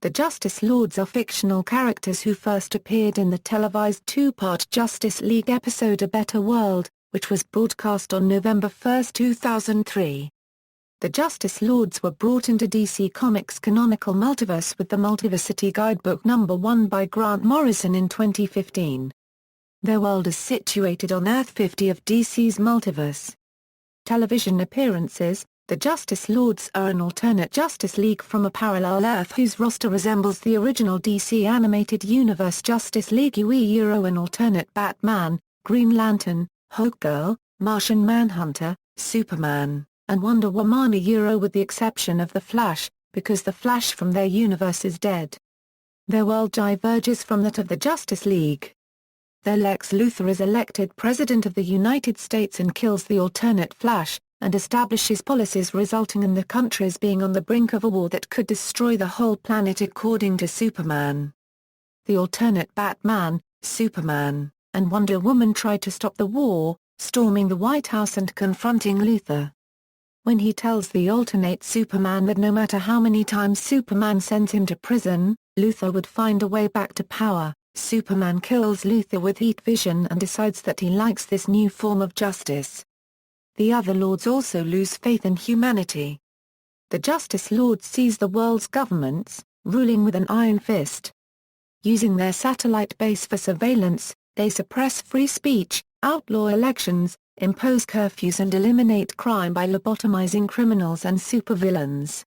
The Justice Lords are fictional characters who first appeared in the televised two-part Justice League episode A Better World, which was broadcast on November 1, 2003. The Justice Lords were brought into DC Comics' canonical multiverse with the Multiversity Guidebook No. 1 by Grant Morrison in 2015. Their world is situated on Earth 50 of DC's Multiverse. Television appearances. The Justice Lords are an alternate Justice League from a parallel Earth whose roster resembles the original DC animated universe Justice League an alternate Batman, Green Lantern, Hawkgirl, Martian Manhunter, Superman, and Wonder Woman with the exception of the Flash, because the Flash from their universe is dead. Their world diverges from that of the Justice League. Their Lex Luthor is elected President of the United States and kills the alternate Flash, and establishes policies resulting in the countries being on the brink of a war that could destroy the whole planet according to Superman. The alternate Batman, Superman, and Wonder Woman try to stop the war, storming the White House and confronting Luthor. When he tells the alternate Superman that no matter how many times Superman sends him to prison, Luthor would find a way back to power, Superman kills Luthor with heat vision and decides that he likes this new form of justice. The other Lords also lose faith in humanity. The Justice Lords seize the world's governments, ruling with an iron fist. Using their satellite base for surveillance, they suppress free speech, outlaw elections, impose curfews and eliminate crime by lobotomizing criminals and supervillains.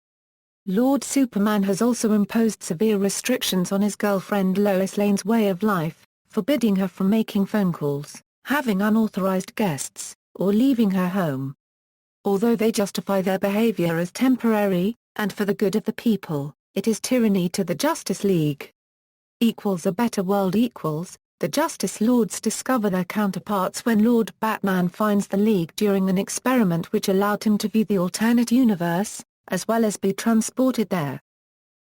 Lord Superman has also imposed severe restrictions on his girlfriend Lois Lane's way of life, forbidding her from making phone calls, having unauthorized guests, or leaving her home. Although they justify their behavior as temporary, and for the good of the people, it is tyranny to the Justice League. A Better World. The Justice Lords discover their counterparts when Lord Batman finds the League during an experiment which allowed him to view the alternate universe, as well as be transported there.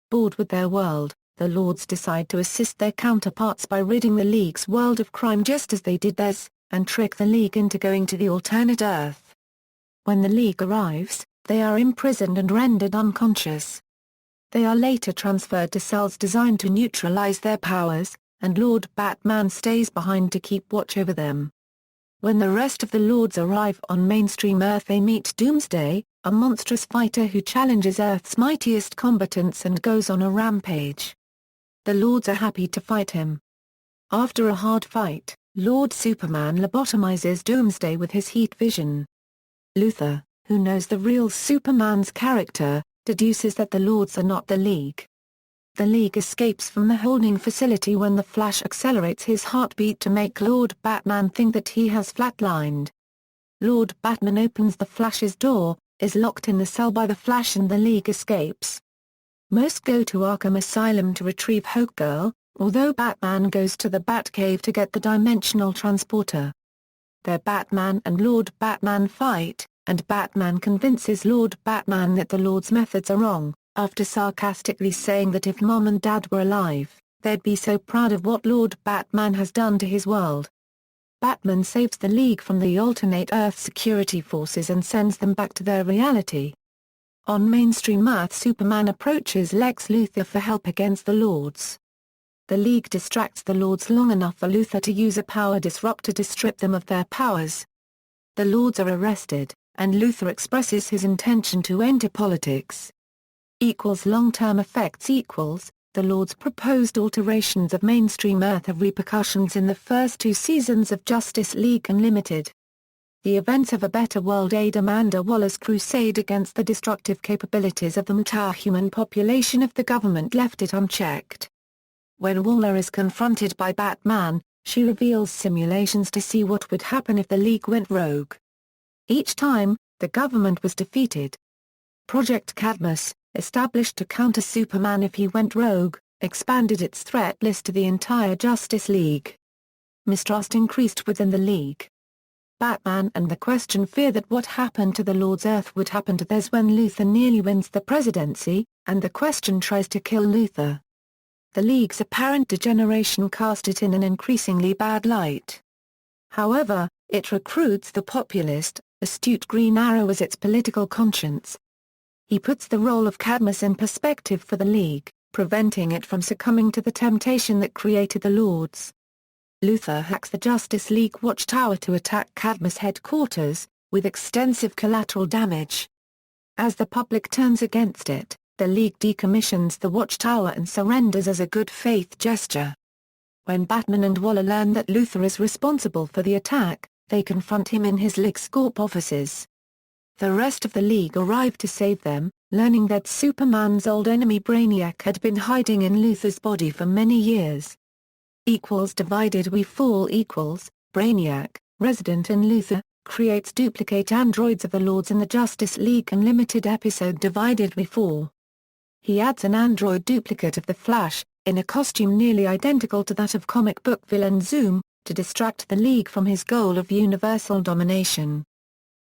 Bored with their world, the Lords decide to assist their counterparts by ridding the League's world of crime just as they did theirs, and trick the League into going to the alternate Earth. When the League arrives, they are imprisoned and rendered unconscious. They are later transferred to cells designed to neutralize their powers, and Lord Batman stays behind to keep watch over them. When the rest of the Lords arrive on mainstream Earth, they meet Doomsday, a monstrous fighter who challenges Earth's mightiest combatants and goes on a rampage. The Lords are happy to fight him. After a hard fight, Lord Superman lobotomizes Doomsday with his heat vision. Luthor, who knows the real Superman's character, deduces that the Lords are not the League. The League escapes from the holding facility when the Flash accelerates his heartbeat to make Lord Batman think that he has flatlined. Lord Batman opens the Flash's door, is locked in the cell by the Flash and the League escapes. Most go to Arkham Asylum to retrieve Hawkgirl, although Batman goes to the Batcave to get the dimensional transporter. There Batman and Lord Batman fight, and Batman convinces Lord Batman that the Lord's methods are wrong, after sarcastically saying that if Mom and Dad were alive, they'd be so proud of what Lord Batman has done to his world. Batman saves the League from the alternate Earth security forces and sends them back to their reality. On mainstream Earth, Superman approaches Lex Luthor for help against the Lords. The League distracts the Lords long enough for Luthor to use a power disruptor to strip them of their powers. The Lords are arrested, and Luthor expresses his intention to enter politics. Long-term effects. The Lord's proposed alterations of mainstream Earth have repercussions in the first two seasons of Justice League Unlimited. The events of A Better World aid Amanda Waller's crusade against the destructive capabilities of the metahuman population if the government left it unchecked. When Waller is confronted by Batman, she reveals simulations to see what would happen if the League went rogue. Each time, the government was defeated. Project Cadmus, established to counter Superman if he went rogue, expanded its threat list to the entire Justice League. Mistrust increased within the League. Batman and the Question fear that what happened to the Lord's Earth would happen to theirs when Luthor nearly wins the presidency, and the Question tries to kill Luthor. The League's apparent degeneration cast it in an increasingly bad light. However, it recruits the populist, astute Green Arrow as its political conscience. He puts the role of Cadmus in perspective for the League, preventing it from succumbing to the temptation that created the Lords. Luthor hacks the Justice League watchtower to attack Cadmus' headquarters, with extensive collateral damage. As the public turns against it, the League decommissions the watchtower and surrenders as a good faith gesture. When Batman and Waller learn that Luthor is responsible for the attack, they confront him in his LexCorp offices. The rest of the League arrive to save them, learning that Superman's old enemy Brainiac had been hiding in Luthor's body for many years. Divided we fall Brainiac, resident in Luthor, creates duplicate androids of the Lords in the Justice League Unlimited episode Divided We Fall. He adds an android duplicate of the Flash, in a costume nearly identical to that of comic book villain Zoom, to distract the League from his goal of universal domination.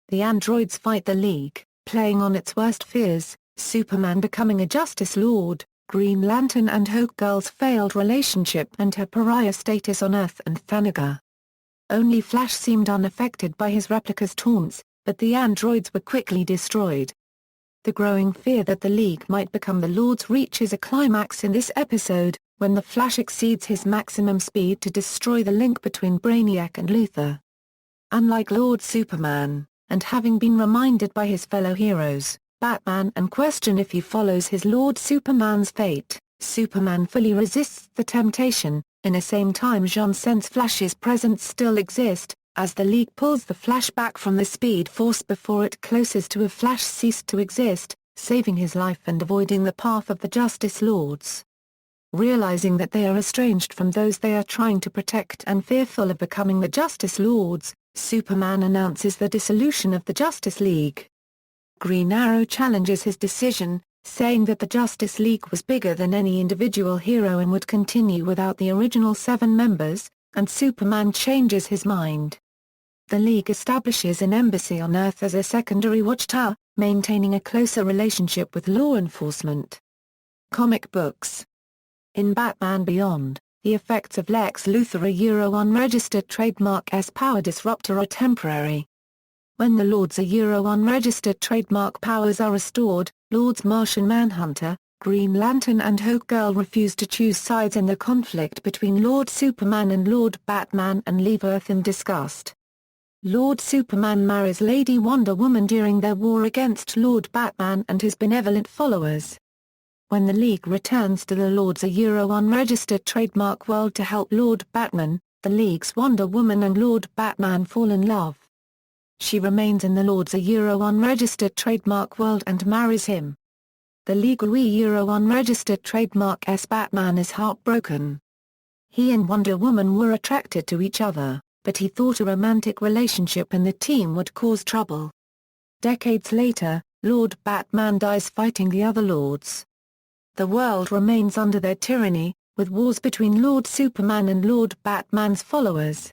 The androids fight the League, playing on its worst fears, Superman becoming a Justice Lord, Green Lantern and Hawkgirl's failed relationship and her pariah status on Earth and Thanagar. Only Flash seemed unaffected by his replica's taunts, but the androids were quickly destroyed. The growing fear that the League might become the Lords reaches a climax in this episode, when the Flash exceeds his maximum speed to destroy the link between Brainiac and Luthor. Unlike Lord Superman, and having been reminded by his fellow heroes, Batman and question if he follows his Lord Superman's fate, Superman fully resists the temptation. In the same time Jean senses Flash's presence still exist, as the League pulls the Flash back from the Speed Force before it closest to a Flash ceased to exist, saving his life and avoiding the path of the Justice Lords. Realizing that they are estranged from those they are trying to protect and fearful of becoming the Justice Lords, Superman announces the dissolution of the Justice League. Green Arrow challenges his decision, saying that the Justice League was bigger than any individual hero and would continue without the original 7 members, and Superman changes his mind. The League establishes an embassy on Earth as a secondary watchtower, maintaining a closer relationship with law enforcement. Comic books. In Batman Beyond, the effects of Lex Luthor a unregistered trademark S power disruptor are temporary. When the Lords a unregistered trademark powers are restored, Lords Martian Manhunter, Green Lantern and Hawkgirl refuse to choose sides in the conflict between Lord Superman and Lord Batman and leave Earth in disgust. Lord Superman marries Lady Wonder Woman during their war against Lord Batman and his benevolent followers. When the League returns to the Lords a unregistered trademark world to help Lord Batman, the League's Wonder Woman and Lord Batman fall in love. She remains in the Lords a unregistered trademark world and marries him. The League unregistered trademark S Batman is heartbroken. He and Wonder Woman were attracted to each other, but he thought a romantic relationship in the team would cause trouble. Decades later, Lord Batman dies fighting the other Lords. The world remains under their tyranny, with wars between Lord Superman and Lord Batman's followers.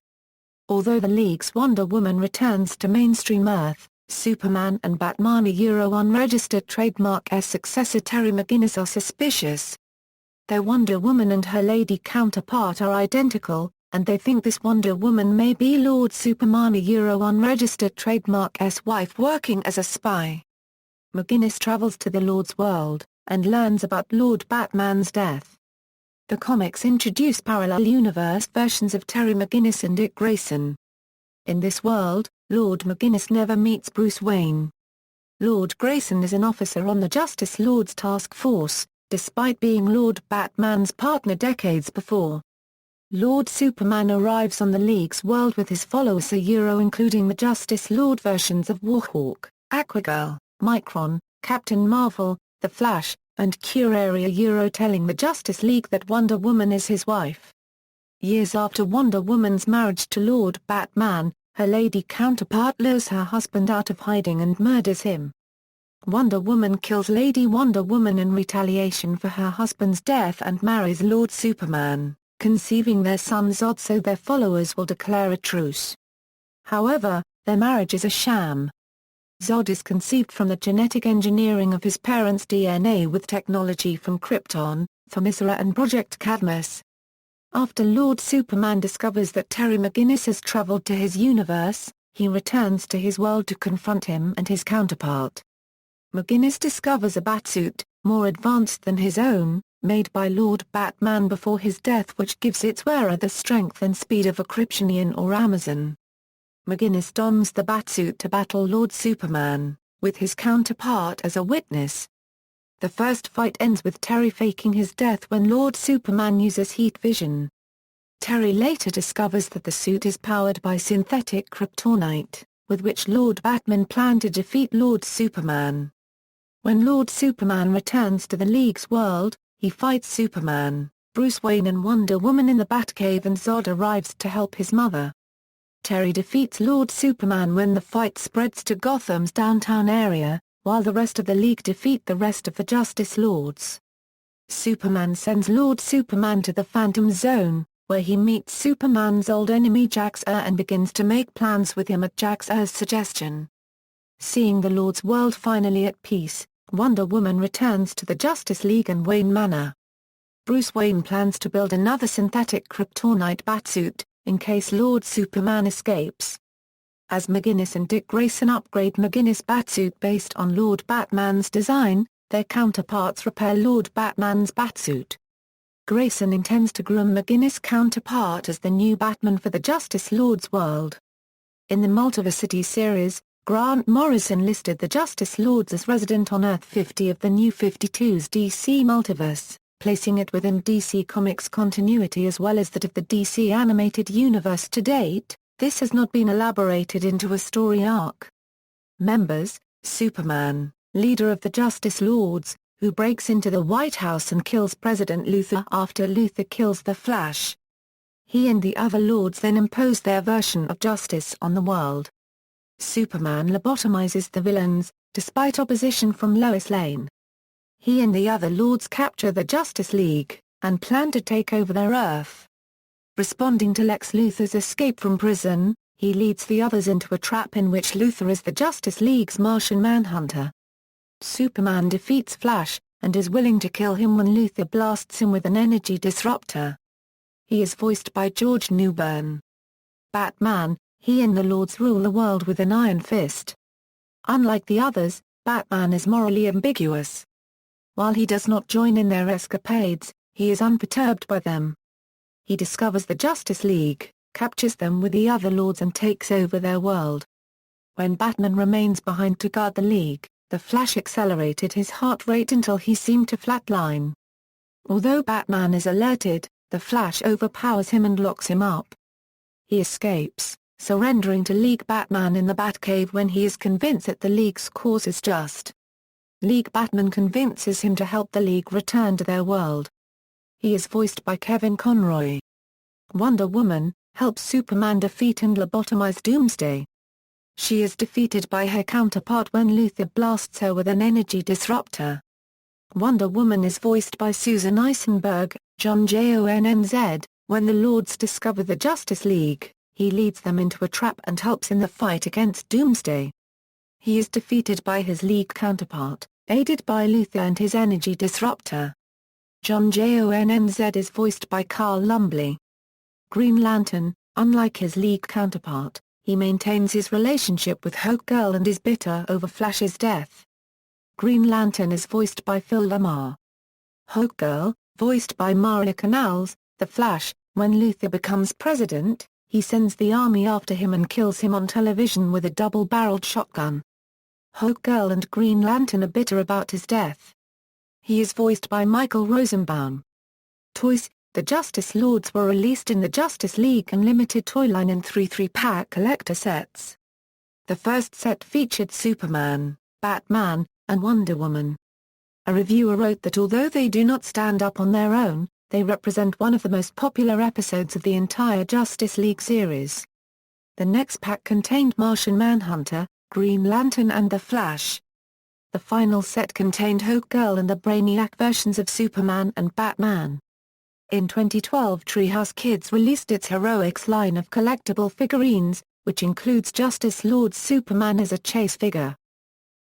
Although the League's Wonder Woman returns to mainstream Earth, Superman and Batman a unregistered trademark S successor Terry McGinnis are suspicious. Their Wonder Woman and her lady counterpart are identical, and they think this Wonder Woman may be Lord Superman a unregistered trademark S wife working as a spy. McGinnis travels to the Lord's world, and learns about Lord Batman's death. The comics introduce parallel universe versions of Terry McGinnis and Dick Grayson. In this world, Lord McGinnis never meets Bruce Wayne. Lord Grayson is an officer on the Justice Lord's task force, despite being Lord Batman's partner decades before. Lord Superman arrives on the League's world with his followers including the Justice Lord versions of Warhawk, Aquagirl, Micron, Captain Marvel, The Flash, and Curaria telling the Justice League that Wonder Woman is his wife. Years after Wonder Woman's marriage to Lord Batman, her lady counterpart lures her husband out of hiding and murders him. Wonder Woman kills Lady Wonder Woman in retaliation for her husband's death and marries Lord Superman, conceiving their son Zod so their followers will declare a truce. However, their marriage is a sham. Zod is conceived from the genetic engineering of his parents' DNA with technology from Krypton, Themyscira and Project Cadmus. After Lord Superman discovers that Terry McGinnis has traveled to his universe, he returns to his world to confront him and his counterpart. McGinnis discovers a batsuit, more advanced than his own, made by Lord Batman before his death, which gives its wearer the strength and speed of a Kryptonian or Amazon. McGinnis dons the Batsuit to battle Lord Superman, with his counterpart as a witness. The first fight ends with Terry faking his death when Lord Superman uses heat vision. Terry later discovers that the suit is powered by synthetic kryptonite, with which Lord Batman planned to defeat Lord Superman. When Lord Superman returns to the League's world, he fights Superman, Bruce Wayne and Wonder Woman in the Batcave, and Zod arrives to help his mother. Terry defeats Lord Superman when the fight spreads to Gotham's downtown area, while the rest of the League defeat the rest of the Justice Lords. Superman sends Lord Superman to the Phantom Zone, where he meets Superman's old enemy Jax-Ur and begins to make plans with him at Jax-Ur's suggestion. Seeing the Lord's world finally at peace, Wonder Woman returns to the Justice League and Wayne Manor. Bruce Wayne plans to build another synthetic kryptonite batsuit, in case Lord Superman escapes. As McGinnis and Dick Grayson upgrade McGinnis' batsuit based on Lord Batman's design, their counterparts repair Lord Batman's batsuit. Grayson intends to groom McGinnis' counterpart as the new Batman for the Justice Lord's world. In the Multiversity series, Grant Morrison listed the Justice Lords as resident on Earth 50 of the New 52's DC Multiverse, placing it within DC Comics continuity as well as that of the DC animated universe to date. This has not been elaborated into a story arc. Members: Superman, leader of the Justice Lords, who breaks into the White House and kills President Luthor after Luthor kills the Flash. He and the other Lords then impose their version of justice on the world. Superman lobotomizes the villains, despite opposition from Lois Lane. He and the other Lords capture the Justice League, and plan to take over their Earth. Responding to Lex Luthor's escape from prison, he leads the others into a trap in which Luthor is the Justice League's Martian Manhunter. Superman defeats Flash, and is willing to kill him when Luthor blasts him with an energy disruptor. He is voiced by George Newbern. Batman: he and the Lords rule the world with an iron fist. Unlike the others, Batman is morally ambiguous. While he does not join in their escapades, he is unperturbed by them. He discovers the Justice League, captures them with the other Lords and takes over their world. When Batman remains behind to guard the League, the Flash accelerated his heart rate until he seemed to flatline. Although Batman is alerted, the Flash overpowers him and locks him up. He escapes, surrendering to League Batman in the Batcave when he is convinced that the League's cause is just. League Batman convinces him to help the League return to their world. He is voiced by Kevin Conroy. Wonder Woman helps Superman defeat and lobotomize Doomsday. She is defeated by her counterpart when Luthor blasts her with an energy disruptor. Wonder Woman is voiced by Susan Eisenberg. John Jonz. When the Lords discover the Justice League, he leads them into a trap and helps in the fight against Doomsday. He is defeated by his League counterpart, aided by Luthor and his energy disruptor. John Jonz is voiced by Carl Lumbly. Green Lantern: unlike his League counterpart, he maintains his relationship with Hawkgirl and is bitter over Flash's death. Green Lantern is voiced by Phil Lamar. Hawkgirl, voiced by Maria Canals. The Flash: when Luthor becomes president, he sends the army after him and kills him on television with a double-barreled shotgun. Hawkgirl and Green Lantern are bitter about his death. He is voiced by Michael Rosenbaum. Toys: the Justice Lords were released in the Justice League Unlimited toy line in 3 3-pack collector sets. The first set featured Superman, Batman, and Wonder Woman. A reviewer wrote that although they do not stand up on their own, they represent one of the most popular episodes of the entire Justice League series. The next pack contained Martian Manhunter, Green Lantern and the Flash. The final set contained Hawkgirl and the Brainiac versions of Superman and Batman. In 2012, Treehouse Kids released its Heroics line of collectible figurines, which includes Justice Lord Superman as a chase figure.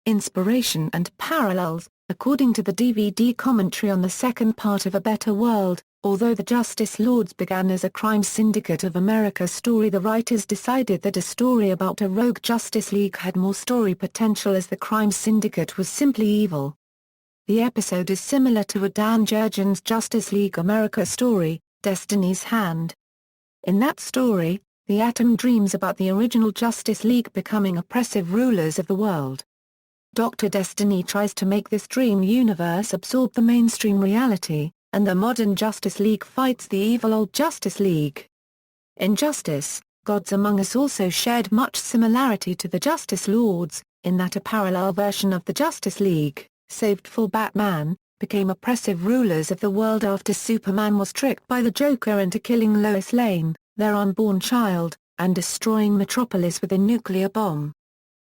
Inspiration and parallels: according to the DVD commentary on the second part of A Better World, although the Justice Lords began as a crime syndicate of America story, the writers decided that a story about a rogue Justice League had more story potential as the crime syndicate was simply evil. The episode is similar to Dan Jurgen's Justice League America story, Destiny's Hand. In that story, the Atom dreams about the original Justice League becoming oppressive rulers of the world. Dr. Destiny tries to make this dream universe absorb the mainstream reality, and the modern Justice League fights the evil old Justice League. In Justice, Gods Among Us also shared much similarity to the Justice Lords, in that a parallel version of the Justice League, saved for Batman, became oppressive rulers of the world after Superman was tricked by the Joker into killing Lois Lane, their unborn child, and destroying Metropolis with a nuclear bomb.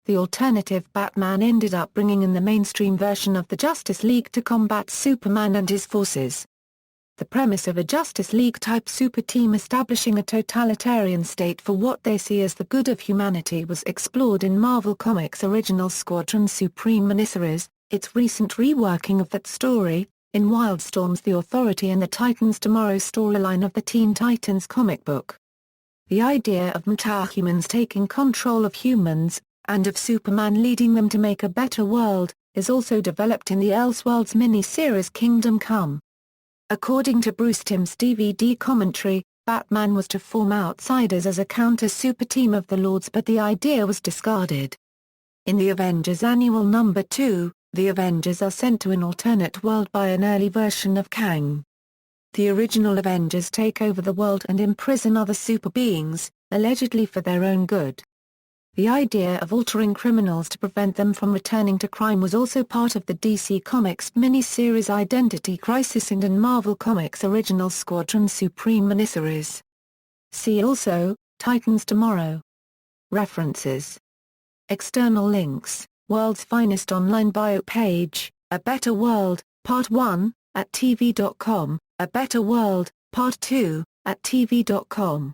The alternative Batman ended up bringing in the mainstream version of the Justice League to combat Superman and his forces. The premise of a Justice League-type super team establishing a totalitarian state for what they see as the good of humanity was explored in Marvel Comics' original Squadron Supreme miniseries, its recent reworking of that story, in Wildstorm's The Authority and the Titans Tomorrow storyline of the Teen Titans comic book. The idea of metahumans taking control of humans, and of Superman leading them to make a better world, is also developed in the Elseworlds mini-series Kingdom Come. According to Bruce Timm's DVD commentary, Batman was to form Outsiders as a counter-super team of the Lords, but the idea was discarded. In the Avengers Annual No. 2, the Avengers are sent to an alternate world by an early version of Kang. The original Avengers take over the world and imprison other super beings, allegedly for their own good. The idea of altering criminals to prevent them from returning to crime was also part of the DC Comics miniseries Identity Crisis and in Marvel Comics' original Squadron Supreme miniseries. See also, Titans Tomorrow. References. External links, World's Finest Online Bio Page, A Better World, Part 1, at TV.com, A Better World, Part 2, at TV.com.